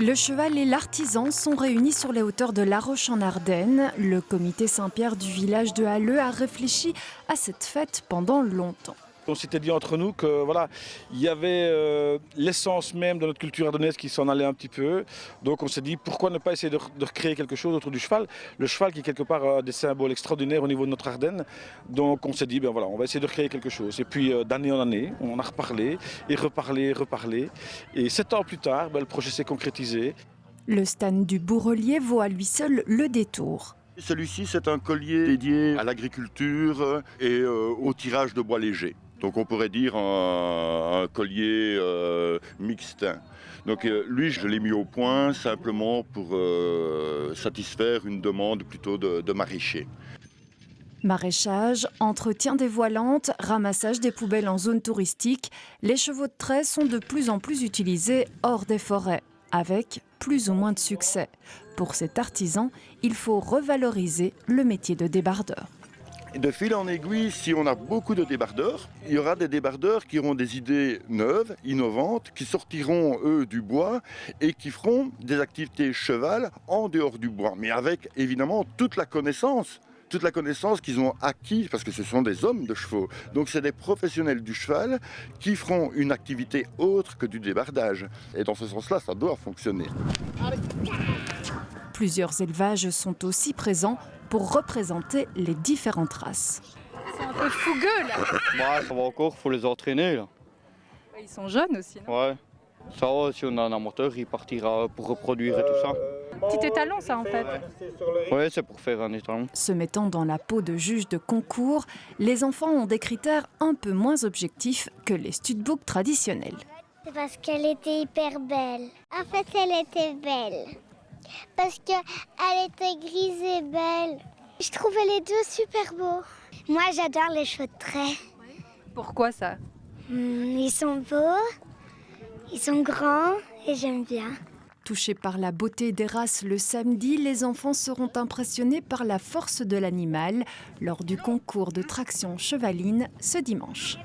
Le cheval et l'artisan sont réunis sur les hauteurs de La Roche-en-Ardenne. Le comité Saint-Pierre du village de Halleux a réfléchi à cette fête pendant longtemps. On s'était dit entre nous que voilà, il y avait l'essence même de notre culture ardennaise qui s'en allait un petit peu. Donc on s'est dit pourquoi ne pas essayer de recréer quelque chose autour du cheval. Le cheval qui est quelque part un des symboles extraordinaires au niveau de notre Ardenne. Donc on s'est dit ben voilà, on va essayer de recréer quelque chose. Et puis d'année en année, on en a reparlé et reparlé. Et 7 ans plus tard, le projet s'est concrétisé. Le stand du Bourrelier vaut à lui seul le détour. Celui-ci, c'est un collier dédié à l'agriculture et au tirage de bois léger. Donc on pourrait dire un collier mixte. Donc lui, je l'ai mis au point simplement pour satisfaire une demande plutôt de maraîchers. Maraîchage, entretien des voilantes, ramassage des poubelles en zone touristique, les chevaux de trait sont de plus en plus utilisés hors des forêts, avec plus ou moins de succès. Pour cet artisan, il faut revaloriser le métier de débardeur. De fil en aiguille, si on a beaucoup de débardeurs, il y aura des débardeurs qui auront des idées neuves, innovantes, qui sortiront, eux, du bois et qui feront des activités cheval en dehors du bois, mais avec, évidemment, toute la connaissance qu'ils ont acquis, parce que ce sont des hommes de chevaux. Donc c'est des professionnels du cheval qui feront une activité autre que du débardage. Et dans ce sens-là, ça doit fonctionner. Plusieurs élevages sont aussi présents pour représenter les différentes races. C'est un peu fougueux là. Ouais, ça va encore, faut les entraîner là. Ils sont jeunes aussi, non? Ouais. Ça va, si on a un amateur, il partira pour reproduire et tout ça. Petit étalon ça en fait. Ouais, c'est pour faire un étalon. Se mettant dans la peau de juges de concours, les enfants ont des critères un peu moins objectifs que les studbooks traditionnels. C'est parce qu'elle était hyper belle. En fait, elle était belle. Parce qu'elle était grise et belle. Je trouvais les deux super beaux. Moi, j'adore les chevaux de trait. Pourquoi ça? Ils sont beaux, ils sont grands et j'aime bien. Touchés par la beauté des races le samedi, les enfants seront impressionnés par la force de l'animal lors du concours de traction chevaline ce dimanche.